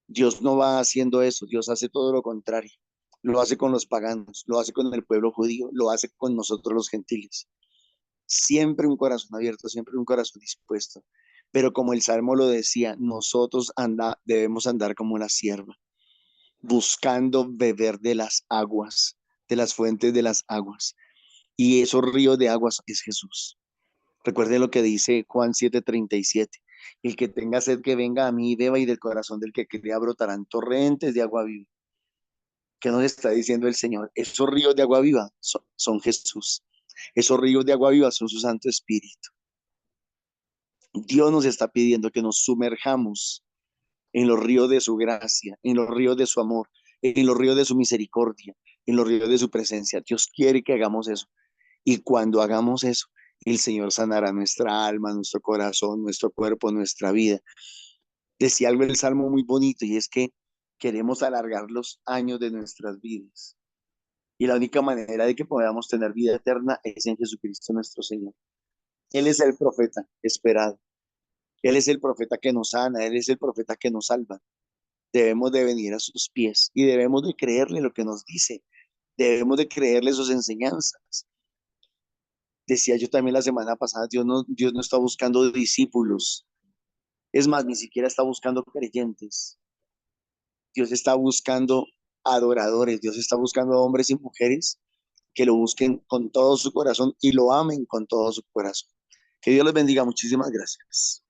F: Dios no va haciendo eso, Dios hace todo lo contrario. Lo hace con los paganos, lo hace con el pueblo judío, lo hace con nosotros los gentiles. Siempre un corazón abierto, siempre un corazón dispuesto. Pero como el Salmo lo decía, nosotros debemos andar como la sierva, buscando beber de las aguas, de las fuentes de las aguas. Y esos ríos de aguas es Jesús. Recuerde lo que dice Juan 7:37. El que tenga sed que venga a mí y beba, y del corazón del que crea brotarán torrentes de agua viva. ¿Qué nos está diciendo el Señor? Esos ríos de agua viva son Jesús. Esos ríos de agua viva son su Santo Espíritu. Dios nos está pidiendo que nos sumerjamos en los ríos de su gracia, en los ríos de su amor, en los ríos de su misericordia, en los ríos de su presencia. Dios quiere que hagamos eso. Y cuando hagamos eso, el Señor sanará nuestra alma, nuestro corazón, nuestro cuerpo, nuestra vida. Decía algo en el Salmo muy bonito, y es que queremos alargar los años de nuestras vidas. Y la única manera de que podamos tener vida eterna es en Jesucristo nuestro Señor. Él es el profeta esperado. Él es el profeta que nos sana. Él es el profeta que nos salva. Debemos de venir a sus pies y debemos de creerle lo que nos dice. Debemos de creerle sus enseñanzas. Decía yo también la semana pasada, Dios no está buscando discípulos. Es más, ni siquiera está buscando creyentes. Dios está buscando adoradores. Dios está buscando hombres y mujeres que lo busquen con todo su corazón y lo amen con todo su corazón. Que Dios les bendiga. Muchísimas gracias.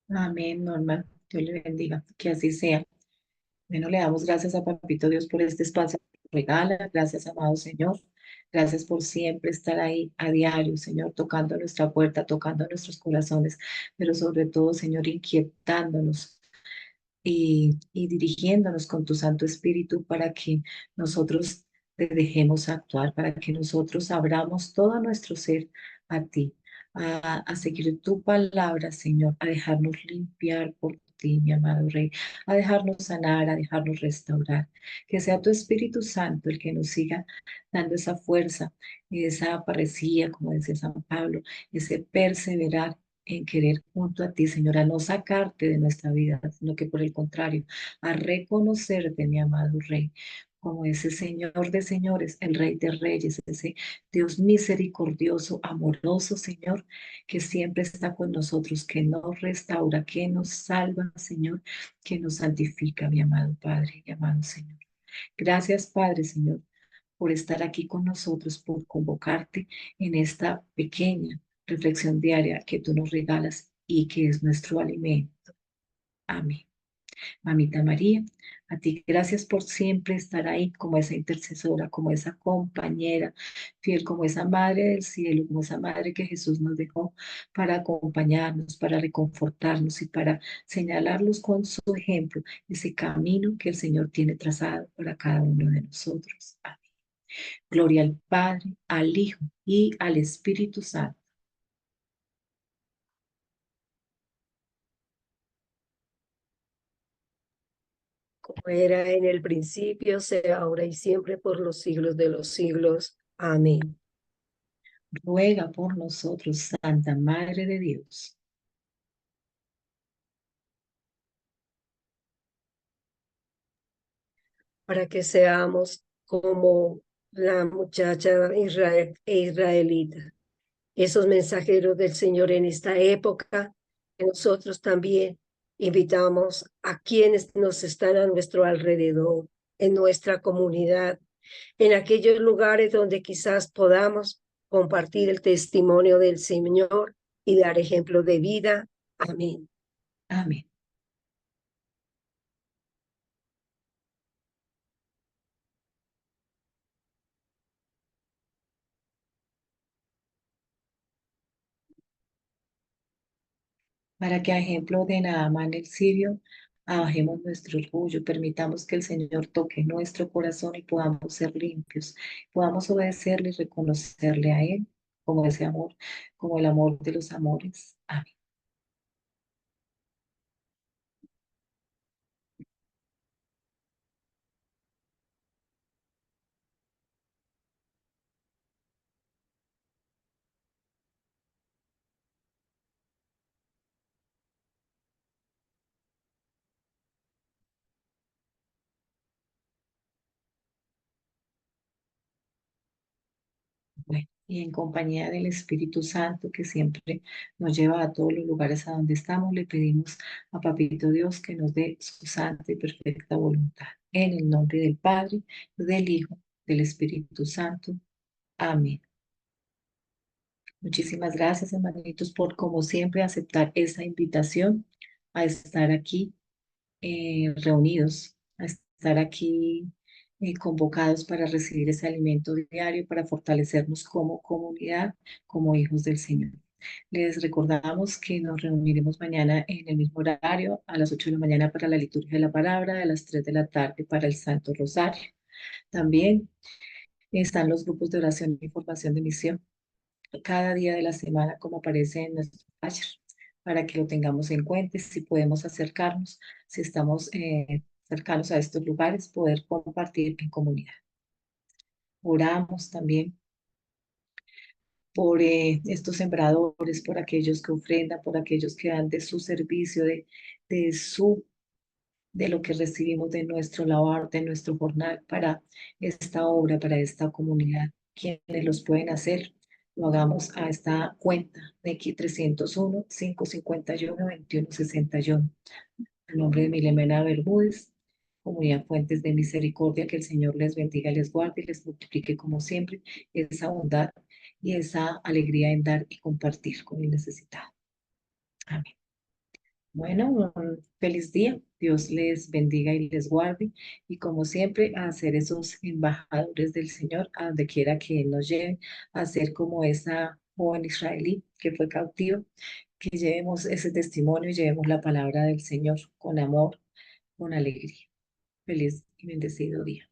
A: Amén, Norma. Dios le bendiga. Que así sea. Bueno, le damos gracias a Papito Dios por este espacio que nos regala. Gracias, amado Señor. Gracias por siempre estar ahí a diario, Señor, tocando nuestra puerta, tocando nuestros corazones, pero sobre todo, Señor, inquietándonos y dirigiéndonos con tu Santo Espíritu para que nosotros te dejemos actuar, para que nosotros abramos todo nuestro ser a ti, a seguir tu palabra, Señor, a dejarnos limpiar por ti, mi amado Rey, a dejarnos sanar, a dejarnos restaurar. Que sea tu Espíritu Santo el que nos siga dando esa fuerza, esa parecía, como decía San Pablo, ese perseverar en querer junto a ti, Señor, a no sacarte de nuestra vida, sino que por el contrario, a reconocerte, mi amado Rey, como ese Señor de señores, el Rey de reyes, ese Dios misericordioso, amoroso, Señor, que siempre está con nosotros, que nos restaura, que nos salva, Señor, que nos santifica, mi amado Padre, mi amado Señor. Gracias, Padre, Señor, por estar aquí con nosotros, por convocarte en esta pequeña reflexión diaria que tú nos regalas y que es nuestro alimento. Amén. Mamita María, a ti gracias por siempre estar ahí como esa intercesora, como esa compañera fiel, como esa madre del cielo, como esa madre que Jesús nos dejó para acompañarnos, para reconfortarnos y para señalarnos con su ejemplo ese camino que el Señor tiene trazado para cada uno de nosotros. Amén. Gloria al Padre, al Hijo y al Espíritu Santo.
B: como era en el principio, sea ahora y siempre, por los siglos de los siglos. Amén.
A: Ruega por nosotros, Santa Madre de Dios.
B: Para que seamos como la muchacha israelita, esos mensajeros del Señor en esta época, que nosotros también invitamos a quienes nos están a nuestro alrededor, en nuestra comunidad, en aquellos lugares donde quizás podamos compartir el testimonio del Señor y dar ejemplo de vida. Amén.
A: Amén. Para que a ejemplo de Naamán el sirio, abajemos nuestro orgullo, permitamos que el Señor toque nuestro corazón y podamos ser limpios, podamos obedecerle y reconocerle a Él como ese amor, como el amor de los amores. Amén. Bueno, y en compañía del Espíritu Santo que siempre nos lleva a todos los lugares a donde estamos, le pedimos a Papito Dios que nos dé su santa y perfecta voluntad. En el nombre del Padre, del Hijo, del Espíritu Santo. Amén. Muchísimas gracias, hermanitos, por como siempre aceptar esa invitación a estar aquí reunidos, a estar aquí convocados para recibir ese alimento diario, para fortalecernos como comunidad, como hijos del Señor. Les recordamos que nos reuniremos mañana en el mismo horario, a las 8 de la mañana para la liturgia de la palabra, a las 3 de la tarde para el Santo Rosario. También están los grupos de oración y formación de misión cada día de la semana, como aparece en nuestro flyer, para que lo tengamos en cuenta, si podemos acercarnos, si estamos cercanos a estos lugares, poder compartir en comunidad. Oramos también por estos sembradores, por aquellos que ofrendan, por aquellos que dan de su servicio, de su de lo que recibimos de nuestro labor, de nuestro jornal para esta obra, para esta comunidad. Quienes los pueden hacer, lo hagamos a esta cuenta de aquí 301-551-2161. En nombre de Milemena Bermúdez, Comunidad Fuentes de Misericordia, que el Señor les bendiga, les guarde y les multiplique como siempre esa bondad y esa alegría en dar y compartir con el necesitado. Amén. Bueno, un feliz día. Dios les bendiga y les guarde. Y como siempre, a ser esos embajadores del Señor, a donde quiera que nos lleven, a ser como esa joven israelí que fue cautiva, que llevemos ese testimonio y llevemos la palabra del Señor con amor, con alegría. Feliz y bendecido día.